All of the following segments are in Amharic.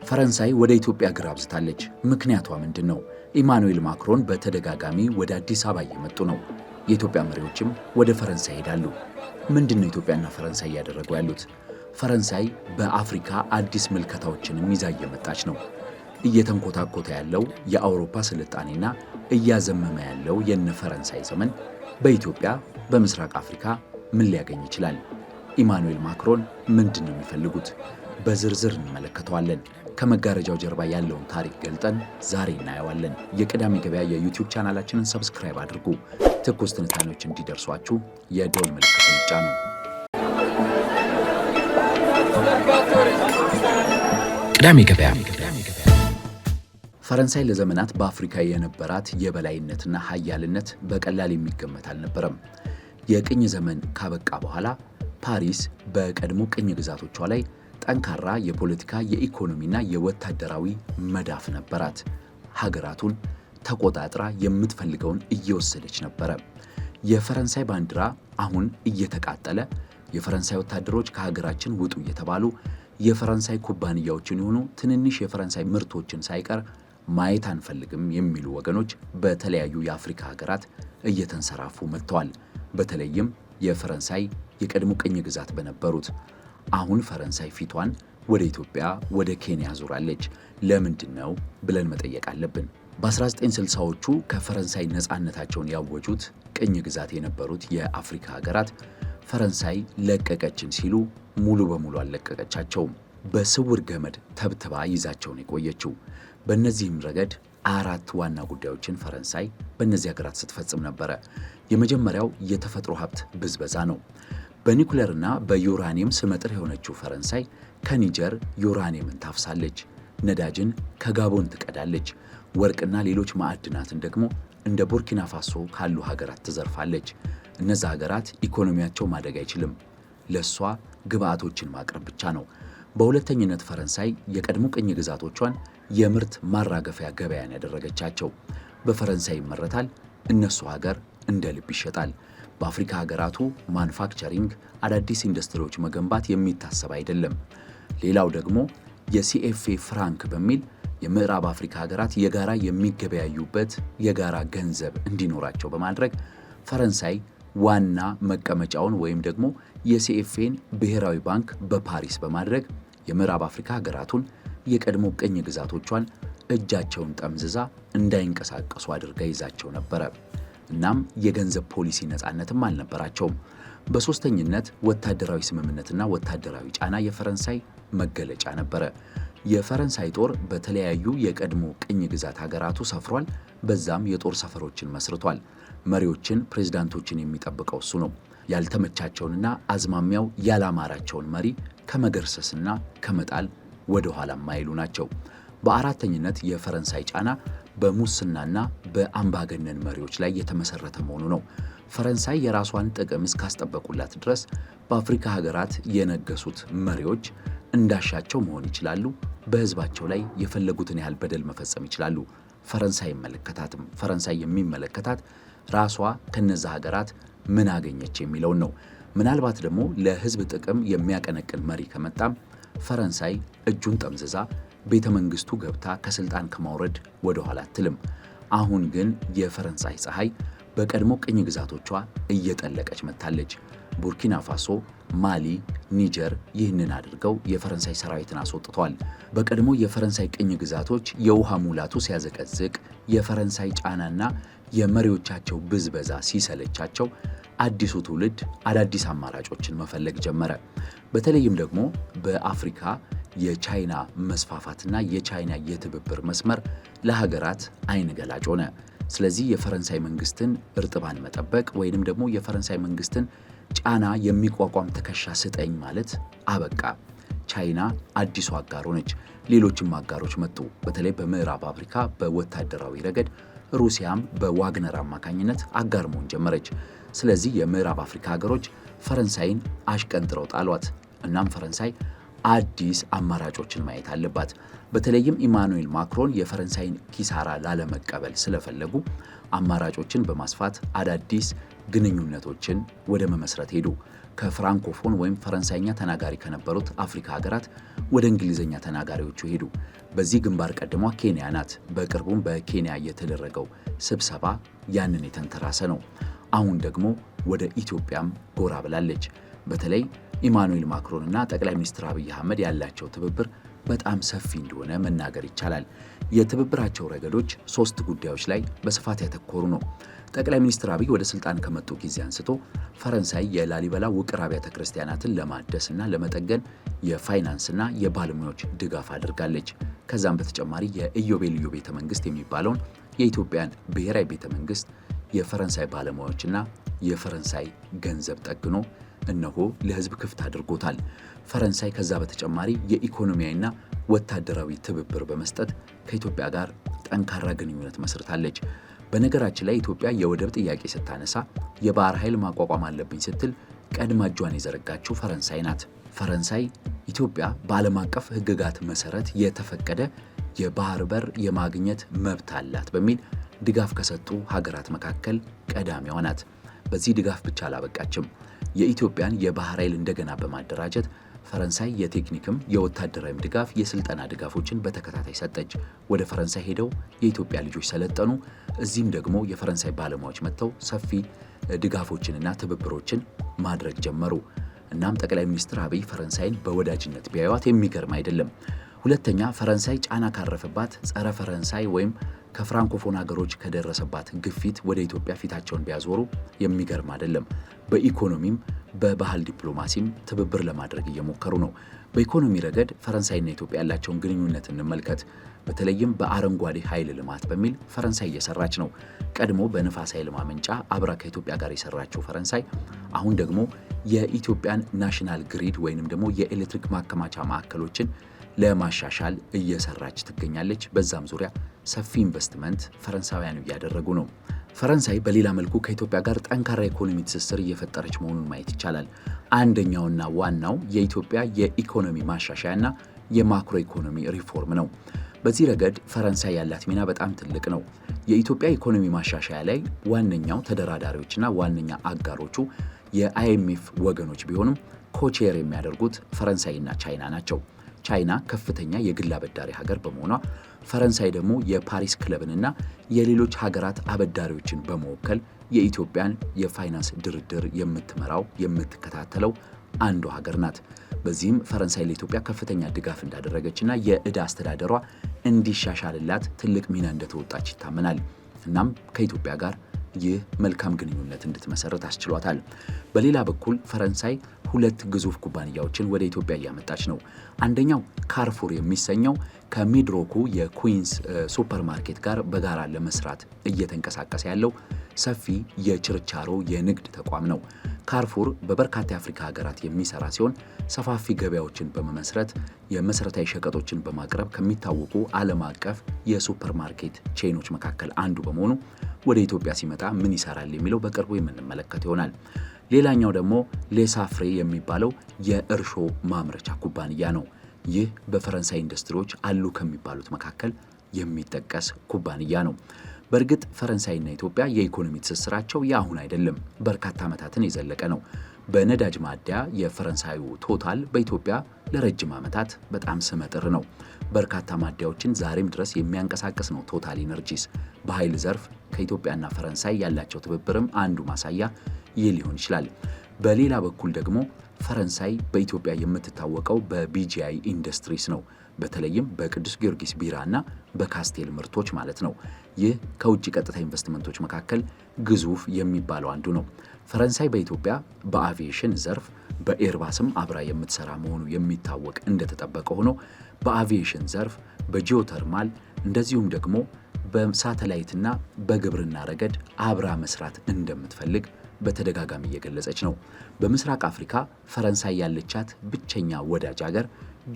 ፈረንሳይ ወደ ኢትዮጵያ እግር አብዝታለች። ምክንያቷ ምንድነው? ኢማኑኤል ማክሮን በተደጋጋሚ ወደ አዲስ አበባ እየመጡ ነው። የኢትዮጵያ መሪዎችም ወደ ፈረንሳይ ይሄዳሉ። ምንድነው ኢትዮጵያና ፈረንሳይ እያደረጉ ያሉት? ፈረንሳይ በአፍሪካ አዲስ ምልከታዎችንም ይዛ እየመጣች ነው። እየተንኮታኮተ ያለው የአውሮፓ ስልጣኔና እያዘመመ ያለው የነ ፈረንሳይ ዘመን በኢትዮጵያ በምስራቅ አፍሪካ ምን ሊያገኝ ይችላል? ኢማኑኤል ማክሮን ምንድነው የሚፈልጉት? በዝርዝር እንመለከተዋለን። ከመጋረጃው ጀርባ ያለውን ታሪክ ገልጠን ዛሬ እናየዋለን። የቅዳሜ ገበያ የዩቲዩብ ቻናላችንን ሰብስክራይብ አድርጉ። ትኩስ ትንታኔዎች እንዲደርሷችሁ የደወል ምልክቱን ይጫኑ። ቅዳሜ ገበያ። ፈረንሳይ ለዘመናት በአፍሪካ የነበራት የበላይነትና ኃያልነት በቀላል የሚገመት አልነበረም። የቅኝ ዘመን ካበቃ በኋላ ፓሪስ በቀድሞ ቅኝ ግዛቶቿ ላይ ጠንካራ የፖለቲካ የኢኮኖሚና የወታደራዊ መዳፍ ነበራት። ሀገራቱን ተቆጣጥራ የምትፈልገውን እየወሰደች ነበረ። የፈረንሳይ ባንዲራ አሁን እየተቃጠለ የፈረንሳይ ወታደሮች ከሀገራችን ውጡ እየተባሉ የፈረንሳይ ኩባንያዎችን የሆኑ ትንንሽ የፈረንሳይ ምርቶችን ሳይቀር ማየት አንፈልግም የሚሉ ወገኖች በተለያዩ የአፍሪካ ሀገራት እየተንሰራፉ መጥተዋል። በተለይም የፈረንሳይ የቀድሞ ቅኝ ግዛት በነበሩት። አሁን ፈረንሳይ ፊቷን ወደ ኢትዮጵያ፣ ወደ ኬንያ ዞራለች። ለምንድን ነው ብለን መጠየቅ አለብን። በ1960ዎቹ ከፈረንሳይ ነፃነታቸውን ያወጁት ቅኝ ግዛት የነበሩት የአፍሪካ ሀገራት ፈረንሳይ ለቀቀችን ሲሉ ሙሉ በሙሉ አልለቀቀቻቸውም። በስውር ገመድ ተብትባ ይዛቸውን የቆየችው። በእነዚህም ረገድ አራት ዋና ጉዳዮችን ፈረንሳይ በእነዚህ ሀገራት ስትፈጽም ነበረ። የመጀመሪያው የተፈጥሮ ሀብት ብዝበዛ ነው። በኒኩለርና በዩራኒየም ስመጥር የሆነችው ፈረንሳይ ከኒጀር ዩራኒየምን ታፍሳለች፣ ነዳጅን ከጋቦን ትቀዳለች፣ ወርቅና ሌሎች ማዕድናትን ደግሞ እንደ ቡርኪና ፋሶ ካሉ ሀገራት ትዘርፋለች። እነዛ ሀገራት ኢኮኖሚያቸው ማደግ አይችልም፣ ለሷ ግብአቶችን ማቅረብ ብቻ ነው። በሁለተኝነት ፈረንሳይ የቀድሞ ቅኝ ግዛቶቿን የምርት ማራገፊያ ገበያን ያደረገቻቸው። በፈረንሳይ ይመረታል፣ እነሱ ሀገር እንደ ልብ ይሸጣል። በአፍሪካ ሀገራቱ ማኑፋክቸሪንግ አዳዲስ ኢንዱስትሪዎች መገንባት የሚታሰብ አይደለም። ሌላው ደግሞ የሲኤፍኤ ፍራንክ በሚል የምዕራብ አፍሪካ ሀገራት የጋራ የሚገበያዩበት የጋራ ገንዘብ እንዲኖራቸው በማድረግ ፈረንሳይ ዋና መቀመጫውን ወይም ደግሞ የሲኤፍኤን ብሔራዊ ባንክ በፓሪስ በማድረግ የምዕራብ አፍሪካ ሀገራቱን የቀድሞ ቅኝ ግዛቶቿን እጃቸውን ጠምዝዛ እንዳይንቀሳቀሱ አድርጋ ይዛቸው ነበረ። እናም የገንዘብ ፖሊሲ ነፃነትም አልነበራቸውም። በሶስተኝነት ወታደራዊ ስምምነትና ወታደራዊ ጫና የፈረንሳይ መገለጫ ነበረ። የፈረንሳይ ጦር በተለያዩ የቀድሞ ቅኝ ግዛት ሀገራቱ ሰፍሯል። በዛም የጦር ሰፈሮችን መስርቷል። መሪዎችን፣ ፕሬዝዳንቶችን የሚጠብቀው እሱ ነው። ያልተመቻቸውንና አዝማሚያው ያላማራቸውን መሪ ከመገርሰስና ከመጣል ወደ ኋላ ማይሉ ናቸው። በአራተኝነት የፈረንሳይ ጫና በሙስናና በአምባገነን መሪዎች ላይ የተመሰረተ መሆኑ ነው። ፈረንሳይ የራሷን ጥቅም እስካስጠበቁላት ድረስ በአፍሪካ ሀገራት የነገሱት መሪዎች እንዳሻቸው መሆን ይችላሉ። በሕዝባቸው ላይ የፈለጉትን ያህል በደል መፈጸም ይችላሉ። ፈረንሳይ አይመለከታትም። ፈረንሳይ የሚመለከታት ራሷ ከነዛ ሀገራት ምን አገኘች የሚለውን ነው። ምናልባት ደግሞ ለሕዝብ ጥቅም የሚያቀነቅን መሪ ከመጣም ፈረንሳይ እጁን ጠምዝዛ ቤተ መንግስቱ ገብታ ከስልጣን ከማውረድ ወደ ኋላ አትልም። አሁን ግን የፈረንሳይ ፀሐይ በቀድሞ ቅኝ ግዛቶቿ እየጠለቀች መጥታለች። ቡርኪና ፋሶ፣ ማሊ፣ ኒጀር ይህንን አድርገው የፈረንሳይ ሰራዊትን አስወጥተዋል። በቀድሞ የፈረንሳይ ቅኝ ግዛቶች የውሃ ሙላቱ ሲያዘቀዝቅ፣ የፈረንሳይ ጫናና የመሪዎቻቸው ብዝበዛ ሲሰለቻቸው አዲሱ ትውልድ አዳዲስ አማራጮችን መፈለግ ጀመረ። በተለይም ደግሞ በአፍሪካ የቻይና መስፋፋትና የቻይና የትብብር መስመር ለሀገራት አይን ገላጭ ሆነ። ስለዚህ የፈረንሳይ መንግስትን እርጥባን መጠበቅ ወይንም ደግሞ የፈረንሳይ መንግስትን ጫና የሚቋቋም ትከሻ ስጠኝ ማለት አበቃ። ቻይና አዲሱ አጋር ሆነች። ሌሎችም አጋሮች መጡ። በተለይ በምዕራብ አፍሪካ በወታደራዊ ረገድ ሩሲያም በዋግነር አማካኝነት አጋር መሆን ጀመረች። ስለዚህ የምዕራብ አፍሪካ ሀገሮች ፈረንሳይን አሽቀንጥረው ጣሏት። እናም ፈረንሳይ አዲስ አማራጮችን ማየት አለባት። በተለይም ኢማኑኤል ማክሮን የፈረንሳይን ኪሳራ ላለመቀበል ስለፈለጉ አማራጮችን በማስፋት አዳዲስ ግንኙነቶችን ወደ መመስረት ሄዱ። ከፍራንኮፎን ወይም ፈረንሳይኛ ተናጋሪ ከነበሩት አፍሪካ ሀገራት ወደ እንግሊዝኛ ተናጋሪዎቹ ሄዱ። በዚህ ግንባር ቀደሟ ኬንያ ናት። በቅርቡም በኬንያ የተደረገው ስብሰባ ያንን የተንተራሰ ነው። አሁን ደግሞ ወደ ኢትዮጵያም ጎራ ብላለች። በተለይ ኢማኑኤል ማክሮን እና ጠቅላይ ሚኒስትር አብይ አህመድ ያላቸው ትብብር በጣም ሰፊ እንደሆነ መናገር ይቻላል። የትብብራቸው ረገዶች 3 ጉዳዮች ላይ በስፋት ያተኮሩ ነው። ጠቅላይ ሚኒስትር አብይ ወደ ስልጣን ከመጡ ጊዜ አንስቶ ፈረንሳይ የላሊበላ ውቅር አብያተ ክርስቲያናትን ለማደስና ለመጠገን የፋይናንስና የባለሙያዎች ድጋፍ አድርጋለች። ከዛም በተጨማሪ የኢዮቤልዩ ቤተ መንግስት የሚባለውን የኢትዮጵያን ብሔራዊ ቤተ መንግስት የፈረንሳይ ባለሙያዎችና የፈረንሳይ ገንዘብ ጠግኖ እነሆ ለህዝብ ክፍት አድርጎታል። ፈረንሳይ ከዛ በተጨማሪ የኢኮኖሚያዊና ወታደራዊ ትብብር በመስጠት ከኢትዮጵያ ጋር ጠንካራ ግንኙነት መስርታለች። በነገራችን ላይ ኢትዮጵያ የወደብ ጥያቄ ስታነሳ የባህር ኃይል ማቋቋም አለብኝ ስትል ቀድማ እጇን የዘረጋችው ፈረንሳይ ናት። ፈረንሳይ ኢትዮጵያ በዓለም አቀፍ ህግጋት መሰረት የተፈቀደ የባህር በር የማግኘት መብት አላት በሚል ድጋፍ ከሰጡ ሀገራት መካከል ቀዳሚዋ ናት። በዚህ ድጋፍ ብቻ አላበቃችም። የኢትዮጵያን የባህር ኃይል እንደገና በማደራጀት ፈረንሳይ የቴክኒክም የወታደራዊም ድጋፍ የስልጠና ድጋፎችን በተከታታይ ሰጠች። ወደ ፈረንሳይ ሄደው የኢትዮጵያ ልጆች ሰለጠኑ። እዚህም ደግሞ የፈረንሳይ ባለሙያዎች መጥተው ሰፊ ድጋፎችንና ትብብሮችን ማድረግ ጀመሩ። እናም ጠቅላይ ሚኒስትር አብይ ፈረንሳይን በወዳጅነት ቢያዩት የሚገርም አይደለም። ሁለተኛ፣ ፈረንሳይ ጫና ካረፈባት ጸረ ፈረንሳይ ወይም ከፍራንኮፎን ሀገሮች ከደረሰባት ግፊት ወደ ኢትዮጵያ ፊታቸውን ቢያዞሩ የሚገርም አይደለም። በኢኮኖሚም በባህል ዲፕሎማሲም ትብብር ለማድረግ እየሞከሩ ነው። በኢኮኖሚ ረገድ ፈረንሳይና ኢትዮጵያ ያላቸውን ግንኙነት እንመልከት። በተለይም በአረንጓዴ ኃይል ልማት በሚል ፈረንሳይ እየሰራች ነው። ቀድሞ በንፋስ ኃይል ማመንጫ አብራ ከኢትዮጵያ ጋር የሰራችው ፈረንሳይ አሁን ደግሞ የኢትዮጵያን ናሽናል ግሪድ ወይንም ደግሞ የኤሌክትሪክ ማከማቻ ማዕከሎችን ለማሻሻል እየሰራች ትገኛለች። በዛም ዙሪያ ሰፊ ኢንቨስትመንት ፈረንሳውያኑ እያደረጉ ነው። ፈረንሳይ በሌላ መልኩ ከኢትዮጵያ ጋር ጠንካራ ኢኮኖሚ ትስስር እየፈጠረች መሆኑን ማየት ይቻላል። አንደኛውና ዋናው የኢትዮጵያ የኢኮኖሚ ማሻሻያና የማክሮ ኢኮኖሚ ሪፎርም ነው። በዚህ ረገድ ፈረንሳይ ያላት ሚና በጣም ትልቅ ነው። የኢትዮጵያ ኢኮኖሚ ማሻሻያ ላይ ዋነኛው ተደራዳሪዎችና ዋነኛ አጋሮቹ የአይኤምኤፍ ወገኖች ቢሆኑም ኮቼር የሚያደርጉት ፈረንሳይና ቻይና ናቸው። ቻይና ከፍተኛ የግል አበዳሪ ሀገር በመሆኗ ፈረንሳይ ደግሞ የፓሪስ ክለብንና የሌሎች ሀገራት አበዳሪዎችን በመወከል የኢትዮጵያን የፋይናንስ ድርድር የምትመራው የምትከታተለው አንዷ ሀገር ናት። በዚህም ፈረንሳይ ለኢትዮጵያ ከፍተኛ ድጋፍ እንዳደረገችና የዕዳ አስተዳደሯ እንዲሻሻልላት ትልቅ ሚና እንደተወጣች ይታመናል። እናም ከኢትዮጵያ ጋር ይህ መልካም ግንኙነት እንድትመሰረት አስችሏታል። በሌላ በኩል ፈረንሳይ 2 ግዙፍ ኩባንያዎችን ወደ ኢትዮጵያ እያመጣች ነው። አንደኛው ካርፉር የሚሰኘው ከሚድሮኩ የኩዊንስ ሱፐርማርኬት ጋር በጋራ ለመስራት እየተንቀሳቀሰ ያለው ሰፊ የችርቻሮ የንግድ ተቋም ነው። ካርፉር በበርካታ የአፍሪካ ሀገራት የሚሰራ ሲሆን ሰፋፊ ገበያዎችን በመመስረት የመሰረታዊ ሸቀጦችን በማቅረብ ከሚታወቁ ዓለም አቀፍ የሱፐርማርኬት ቼኖች መካከል አንዱ በመሆኑ ወደ ኢትዮጵያ ሲመጣ ምን ይሰራል የሚለው በቅርቡ የምንመለከት ይሆናል። ሌላኛው ደግሞ ሌሳፍሬ የሚባለው የእርሾ ማምረቻ ኩባንያ ነው። ይህ በፈረንሳይ ኢንዱስትሪዎች አሉ ከሚባሉት መካከል የሚጠቀስ ኩባንያ ነው። በእርግጥ ፈረንሳይና ኢትዮጵያ የኢኮኖሚ ትስስራቸው የአሁን አይደለም፣ በርካታ ዓመታትን የዘለቀ ነው። በነዳጅ ማደያ የፈረንሳዩ ቶታል በኢትዮጵያ ለረጅም ዓመታት በጣም ስመጥር ነው። በርካታ ማደያዎችን ዛሬም ድረስ የሚያንቀሳቅስ ነው ቶታል ኢነርጂስ። በኃይል ዘርፍ ከኢትዮጵያና ፈረንሳይ ያላቸው ትብብርም አንዱ ማሳያ ይህ ሊሆን ይችላል። በሌላ በኩል ደግሞ ፈረንሳይ በኢትዮጵያ የምትታወቀው በቢጂአይ ኢንዱስትሪስ ነው። በተለይም በቅዱስ ጊዮርጊስ ቢራና በካስቴል ምርቶች ማለት ነው። ይህ ከውጭ ቀጥታ ኢንቨስትመንቶች መካከል ግዙፍ የሚባለው አንዱ ነው። ፈረንሳይ በኢትዮጵያ በአቪዬሽን ዘርፍ በኤርባስም አብራ የምትሰራ መሆኑ የሚታወቅ እንደተጠበቀ ሆኖ በአቪዬሽን ዘርፍ በጂኦተርማል እንደዚሁም ደግሞ በሳተላይትና በግብርና ረገድ አብራ መስራት እንደምትፈልግ በተደጋጋሚ እየገለጸች ነው። በምስራቅ አፍሪካ ፈረንሳይ ያለቻት ብቸኛ ወዳጅ ሀገር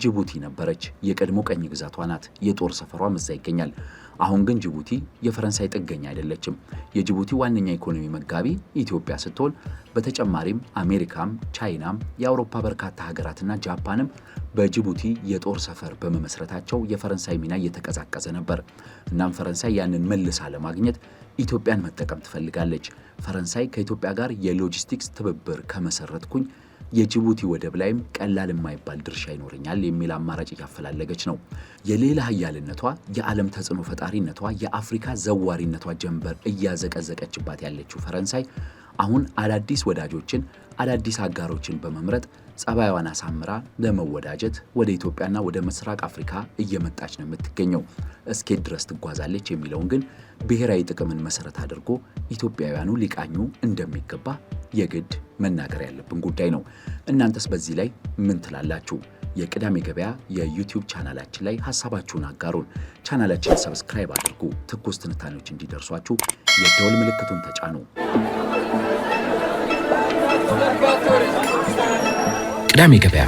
ጅቡቲ ነበረች። የቀድሞ ቀኝ ግዛቷ ናት። የጦር ሰፈሯም እዛ ይገኛል። አሁን ግን ጅቡቲ የፈረንሳይ ጥገኛ አይደለችም። የጅቡቲ ዋነኛ ኢኮኖሚ መጋቢ ኢትዮጵያ ስትሆን በተጨማሪም አሜሪካም፣ ቻይናም፣ የአውሮፓ በርካታ ሀገራትና ጃፓንም በጅቡቲ የጦር ሰፈር በመመስረታቸው የፈረንሳይ ሚና እየተቀዛቀዘ ነበር። እናም ፈረንሳይ ያንን መልሳ ለማግኘት ኢትዮጵያን መጠቀም ትፈልጋለች። ፈረንሳይ ከኢትዮጵያ ጋር የሎጂስቲክስ ትብብር ከመሰረትኩኝ የጅቡቲ ወደብ ላይም ቀላል የማይባል ድርሻ ይኖረኛል የሚል አማራጭ እያፈላለገች ነው። የሌላ ኃያልነቷ፣ የዓለም ተጽዕኖ ፈጣሪነቷ፣ የአፍሪካ ዘዋሪነቷ ጀንበር እያዘቀዘቀችባት ያለችው ፈረንሳይ አሁን አዳዲስ ወዳጆችን፣ አዳዲስ አጋሮችን በመምረጥ ጸባይዋን አሳምራ ለመወዳጀት ወደ ኢትዮጵያና ወደ ምስራቅ አፍሪካ እየመጣች ነው የምትገኘው። እስኬት ድረስ ትጓዛለች የሚለውን ግን ብሔራዊ ጥቅምን መሰረት አድርጎ ኢትዮጵያውያኑ ሊቃኙ እንደሚገባ የግድ መናገር ያለብን ጉዳይ ነው። እናንተስ በዚህ ላይ ምን ትላላችሁ? የቅዳሜ ገበያ የዩቲዩብ ቻናላችን ላይ ሐሳባችሁን አጋሩን። ቻናላችንን ሰብስክራይብ አድርጉ። ትኩስ ትንታኔዎች እንዲደርሷችሁ የደወል ምልክቱን ተጫኑ። ቅዳሜ ገበያ